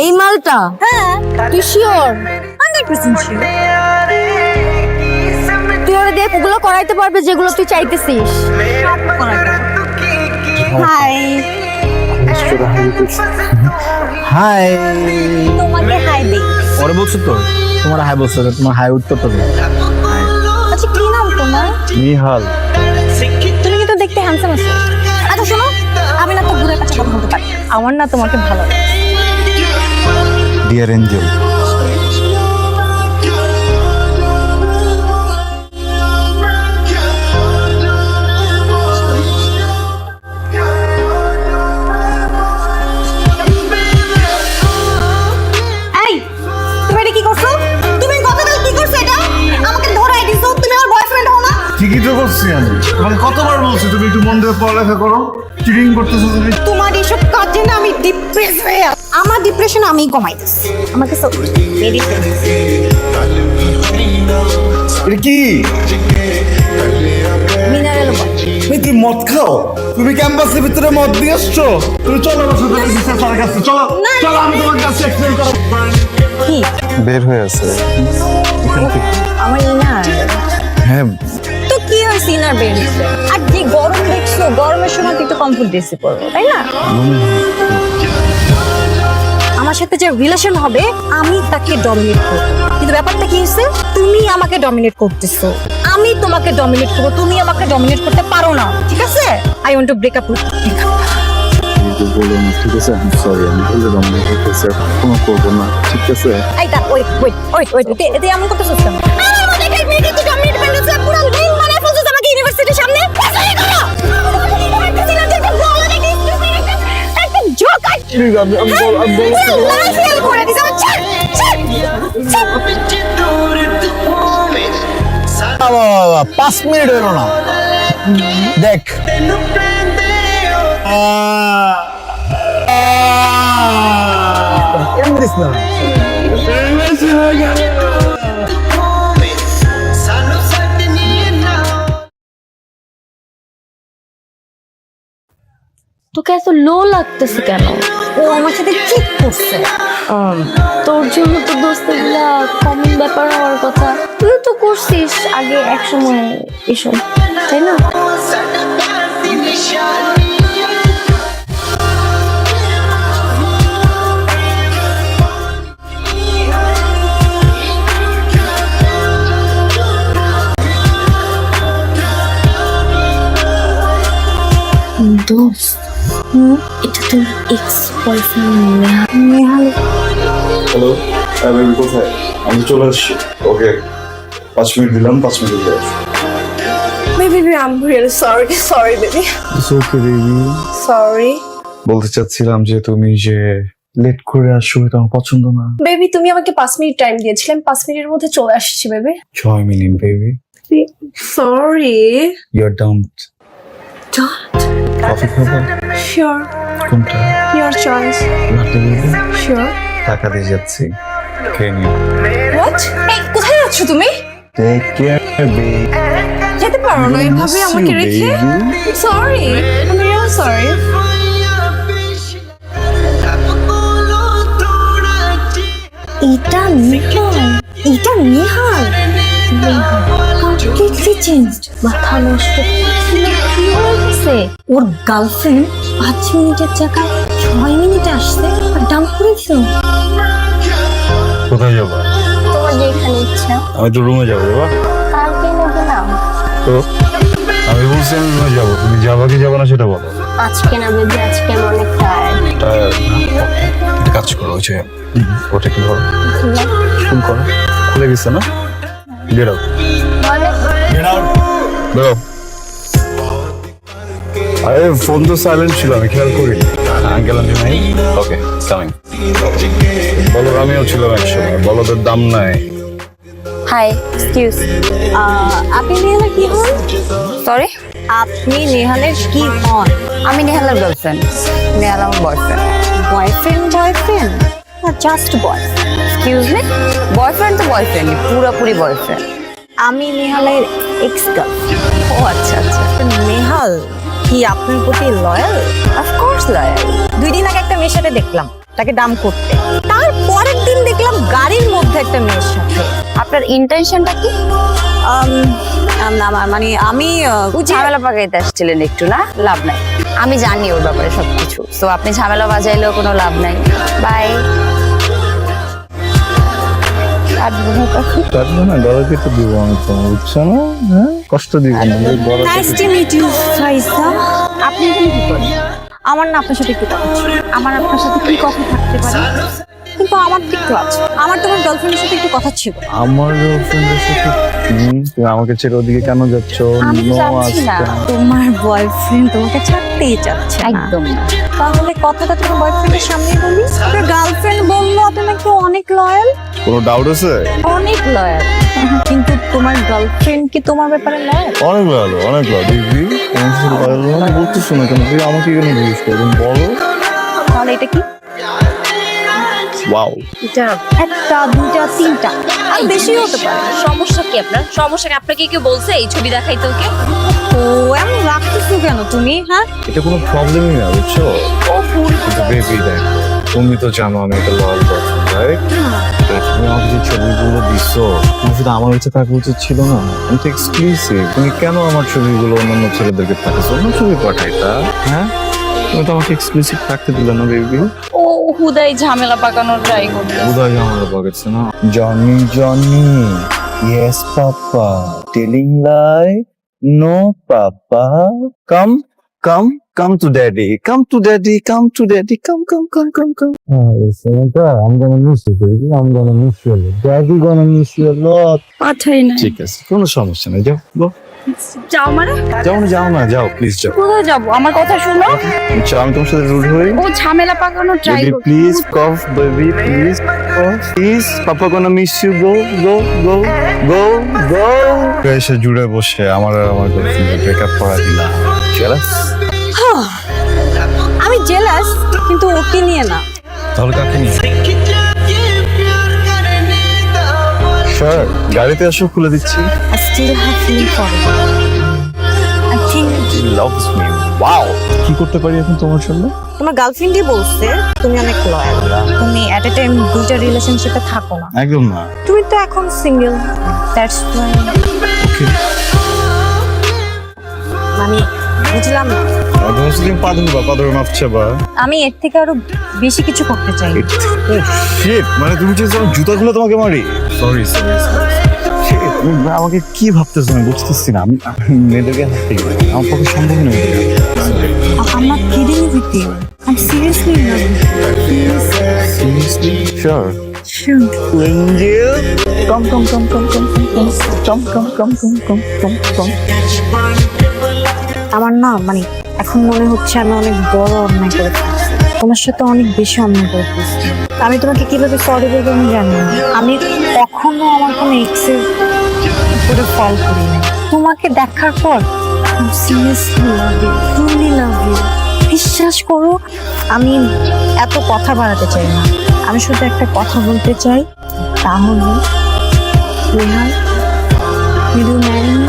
এই মালটা? হ্যাঁ, তুই শিওর? 100% sure। তুই ওরে দেখ ওগুলো করাইতে পারবে যেগুলো তুই চাইতেছিস। Hi, hi. তোমাকে হাই দেই। পরে বলছো তো তোমার হাই বলছো, তোমার হাই উত্তর তো নেই। আচ্ছা কি নাম তোমার? নিহাল। তুমি কিন্তু দেখতে হ্যান্ডসাম আছো। আচ্ছা শোনো, আমি না তো ঘুরে কাছে কথা বলতে পারি। আমার না তোমাকে ভালো লাগে। Dear angel. এই, তুমি এটা কি করছো? তুমি গতকাল কি করছো এটা? আমাকে ধরাই দিছো, তুমি আমার বয়ফ্রেন্ড হও না? ঠিকই তো করছি আমি। তোমাকে কতবার বলছি তুমি একটু মন দিয়ে পড়ালেখা করো। চিটিং করতেছো তুমি। তোমার এসব কাজে না আমি ডিপ্রেস হয়ে আছি। আমার ডিপ্রেশন আমি কমাইতেছি। আমাকে সব মেডিটেশন। এটা কি? মিনারেল এই তুমি মদ খাও? তুমি ক্যাম্পাসের ভিতরে মদ দিয়ে আসছো? তুমি চলো আমার সাথে রিসার্চ স্যারের কাছে চলো। চলো আমি তোমার কাছে এক্সপ্লেইন করব। কি? বের হয়ে আছে এখান থেকে। আমার ইনার। হ্যাঁ তো কি হয়েছে ইনার বের হইছে? আর যে গরম দেখছো, গরমের সময় তো একটু কমফোর্ট ড্রেসই পরবো, তাই না? আমার সাথে যে রিলেশন হবে আমি তাকে ডমিনেট করব, কিন্তু ব্যাপারটা কি হয়েছে, তুমি আমাকে ডমিনেট করতেছো, আমি তোমাকে ডমিনেট করবো, তুমি আমাকে ডমিনেট করতে পারো না, ঠিক আছে? I want to break up with বলো না, ঠিক আছে? সরি, আমি বললে রমনা করতেছি, কোনো করবো না, ঠিক আছে? এই তা ওয়েট ওয়েট ওয়েট ওয়েট এতে এমন করতেছো কেন? আমার মনে হয় মেয়েকে তুই ডমিনেট করতেছিস, পুরো রিল বানায় ফেলছিস আমাকে ইউনিভার্সিটির সামনে। পছন্দ করো একটা জোক আই প্লিজ আমি লাইফ করে দিছ আমার ছাড় ছাড় 5 মিনিট হলো না, দেখ এমন দিস না। তোকে এত লো লাগতেছে কেন? ও আমার সাথে চিট করছে। তোর জন্য তো দোস্তগুলা কমন ব্যাপার হওয়ার কথা। তুইও তো করছিস আগে এক সময় এসব, তাই না? দোস্ত, এটা তোর ex boyfriend Nehal. Hello, baby কোথায়? আমি চলে আসছি। ওকে 5 মিনিট দিলাম, 5 মিনিট দিয়ে আসছি। Baby, I'm really sorry baby, It's okay, baby. sorry বলতে চাচ্ছিলাম যে তুমি যে লেট করে আসছো এটা আমার পছন্দ না। বেবি। তুমি আমাকে 5 মিনিট টাইম দিয়েছিলে, 5 মিনিটের মধ্যে চলে আসছি baby. 6 minute, baby. Sorry. You're dumped. Coffee খাবো? শিওর, কোনটা? Your choice. Latte baby? Sure. টাকা দিয়ে যাচ্ছি, খেয়ে নিও। হোয়াট? এই কোথায় যাচ্ছ তুমি? Take care, baby. যেতে পারো না এভাবে আমাকে রেখে। সরি, আমি রিয়েল সরি। এটা নিহাল, এটা নিহাল কমপ্লিটলি চেঞ্জড। মাথা নষ্ট। কি হয়েছে? ওর গার্লফ্রেন্ড 5 মিনিটের জায়গায় 6 মিনিটে আসছে আর ডাম্প করে দিল। কোথায় যাবা? তোমার যেখানে ইচ্ছা। আমি তো রুমে যাবো। যাবা? কালকে নেবে না। তো আমি বলছি আমি রুমে যাবো, তুমি যাবা কি যাবা না সেটা বলো। আজকে না বেবি, আজকে আমি অনেক টায়ার্ড। টায়ার্ড না? একটা কাজ করো, ওই যে ওটা কি ধরো, ফোন করো। খুলে গেছে না? গেট আউট, বেরো। আরে ফোন তো সাইলেন্ট ছিল, আমি খেয়াল করি। আঙ্কেল আন্টি নাই? Okay, coming. বলো আমিও ছিলাম একসময়, বলদের দাম নাই। Hi, excuse. আপনি নেহালের কি হন? সরি, আপনি নেহালের কি হন? আমি নেহালের গার্লফ্রেন্ড, নেহাল আমার বয়ফ্রেন্ড। বয়ফ্রেন্ড বয়ফ্রেন্ড না জাস্ট বয়? এক্সকিউজ মি, বয়ফ্রেন্ড তো বয়ফ্রেন্ড, পুরোপুরি বয়ফ্রেন্ড। আমি নেহালের এক্স গার্লফ্রেন্ড। ও আচ্ছা আচ্ছা, নেহাল কি আপনার প্রতি লয়াল? Of course loyal. 2 দিন আগে একটা মেয়ের সাথে দেখলাম, তাকে ডাম করতে। তারপরের দিন দেখলাম গাড়ির মধ্যে একটা মেয়ের সাথে। আপনার ইন্টেনশনটা কি? মানে আমি ঝামেলা পাকাইতে আসছিলেন একটু, না? লাভ নাই, আমি জানি ওর ব্যাপারে সবকিছু। তো আপনি ঝামেলা বাজাইলেও কোনো লাভ নাই। বাই। কাটবো না, গলা কেটে দিব আমি তোমার, বুঝছো না? হ্যাঁ, কষ্ট দিব না, গলা নাইস টু মিট ইউ ফাইসা। আপনি এখানে কি করেন? আমার না আপনার সাথে একটু কথা ছিল। আমার আপনার সাথে কি কথা থাকতে পারে? কিন্তু আমার তো একটু আছে। আমার তোমার গার্লফ্রেন্ডের সাথে একটু কথা ছিল। আমার গার্লফ্রেন্ডের সাথে তুমি আমাকে ছেড়ে ওদিকে কেন যাচ্ছ? আমি No, যাচ্ছি না। আজকে। তোমার বয়ফ্রেন্ড তোমাকে ছাড়তেই চাচ্ছে না। একদম না। তাহলে কথাটা তোমার বয়ফ্রেন্ডের সামনে বলি। আপনার গার্লফ্রেন্ড বললো আপনি নাকি অনেক লয়াল। কোনো ডাউট আছে? অনেক লয়াল। কিন্তু তোমার গার্লফ্রেন্ড কি তোমার ব্যাপারে লয়াল? অনেক ভালো, অনেক ভালো। দিদি আমার সাথে ভালো বলতেছো না কেন? তুই আমাকে কেন জিজ্ঞেস করো? বলো। তাহলে এটা কি? ওয়াও, এটা একটা, দুইটা, তিনটা, আর বেশি হতে পারে। সমস্যা কি আপনার? সমস্যা কি? আপনাকে কেউ বলছে এই ছবি দেখাইতে ওকে? ও এমন রাখতেছো কেন তুমি? হ্যাঁ, এটা কোনো প্রবলেমই না, বুঝছো? কিন্তু বেবি দেখ, তুমি তো জানো আমি একটা লয়াল পারসন, রাইট? তুমি আমাকে যে ছবিগুলো দিছো, তুমি শুধু আমার কাছে থাকা উচিত ছিল না? আমি তো এক্সক্লুসিভ। তুমি কেন আমার ছবিগুলো অন্যান্য ছেলেদেরকে পাঠাচ্ছো? অন্য ছবি পাঠাইতা, হ্যাঁ? তুমি তো আমাকে এক্সক্লুসিভ থাকতে দিলে না বেবি। ও হুদাই ঝামেলা পাকানোর ট্রাই করতে। উদয় আমার পাকাচ্ছে না। Johnny Johnny, yes papa, telling lie, no papa, come come come to daddy, come to daddy, come to daddy, come come come come come. I'm gonna miss you, baby. I'm gonna miss you a lot. Daddy gonna miss you a lot. পাঠাই না। ঠিক আছে, কোনো সমস্যা নেই, যাও গো। যাও মানে? যাও না, যাও প্লিজ যাও। কোথায় যাবো? আমার কথা শোনো। আচ্ছা, আমি তোমার সাথে রুড হই। ও ঝামেলা পাকানোর ট্রাই Baby, করছে। please cough, baby, please cough. Please, Papa gonna miss you. Go, go, go, go, go. এসে জুড়ে বসে আমার আর আমার গার্লফ্রেন্ডের ব্রেকআপ করা দিলা। Jealous? আমি জেলাস, কিন্তু ওকে নিয়ে না। তাহলে কাকে নিয়ে? Sure, গাড়িতে আসো, খুলে দিচ্ছি। I still have feeling for you. I think She loves me. Wow. কি করতে পারি এখন তোমার জন্য? তোমার গার্লফ্রেন্ডই বলছে তুমি অনেক লয়াল। তুমি এট এ টাইম দুইটা রিলেশনশিপে থাকো না। একদম না। তুমি তো এখন সিঙ্গেল, দ্যাটস ওয়াই। Okay. মানে বুঝলাম না। তুমি সেদিন পা ধরে মাপ চাবা। আমি এর থেকে আরো বেশি কিছু করতে চাই। Shit, মানে তুমি যে জুতাগুলো তোমাকে মারি। Sorry. আমাকে কি ভাবতেছো আমি বুঝতেছি না। আমি মেয়েদেরকে হাসতে গেলে আমার পক্ষে সম্ভব নয়। I'm not kidding with you. I'm seriously in love with you. Seriously? Sure. Sure. Angel. Come. আমার না মানে এখন মনে হচ্ছে আমি অনেক বড় অন্যায় করে ফেলছি। তোমার সাথে অনেক বেশি অন্যায় করে ফেলছি। আমি তোমাকে কিভাবে সরি বলবো আমি জানি না। আমি কখনো আমার কোনো এক্সের উপরে ফল করি না। তোমাকে দেখার পর seriously love you, truly love you. বিশ্বাস করো, আমি এত কথা বাড়াতে চাই না। আমি শুধু একটা কথা বলতে চাই, তাহলে Neha, will you marry me?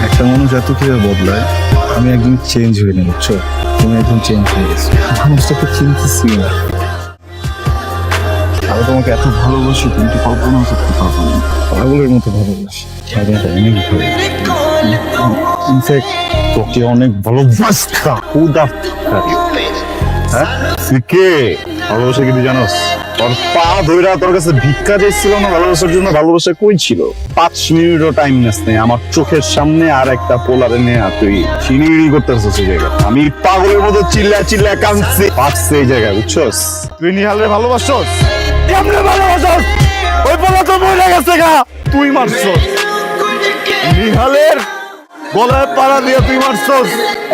একটা মানুষ এত কিভাবে বদলায়, আমি একদম চেঞ্জ হয়ে না, বুঝছো? তুমি একদম চেঞ্জ হয়ে গেছো। মানুষটাকে চিনতেছি না। আমি তোমাকে এত ভালোবাসি, তুমি তো কল্পনা করতে পারবো না। পাগলের মতো ভালোবাসি। আমি তোমাকে অনেক ভালোবাসি। ইনফ্যাক্ট তোকে অনেক ভালোবাসতাম। হ্যাঁ, তুই কে? ভালোবাসা কি তুই জানোস? তোর পা ধইরা তোর কাছে ভিক্ষা চাইছিল না ভালোবাসার জন্য? ভালোবাসা কই ছিল? 5 মিনিটও টাইম নেস নেই। আমার চোখের সামনে আর একটা পোলারে নিয়ে তুই চিনিড়ি করতেছিস এই জায়গায়। আমি পাগলের মতো চিল্লা কাঁদছি। পারছে এই জায়গায়, বুঝছস? তুই নিহালের ভালোবাসছস? কেমনে ভালোবাসছস? ওই পোলা তো মরে গেছে গা, তুই মারছস। নিহালের গলায় পাড়া দিয়ে তুই মারছস।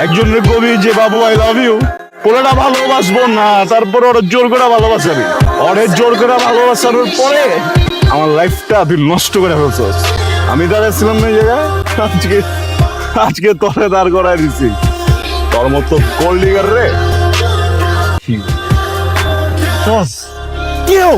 একজনের কবি যে বাবু আই লাভ ইউ, পোলাটা ভালোবাসবো না, তারপর ওর জোর করে ভালোবাসাবি। ওরে জোর করে ভালোবাসানোর পরে আমার লাইফটা তুই নষ্ট করে ফেলছস। আমি দাঁড়াচ্ছিলাম না এই জায়গায়, আজকে তোরে দাঁড় করাই দিছি। তোর মতো কল্ডিগার রে কেউ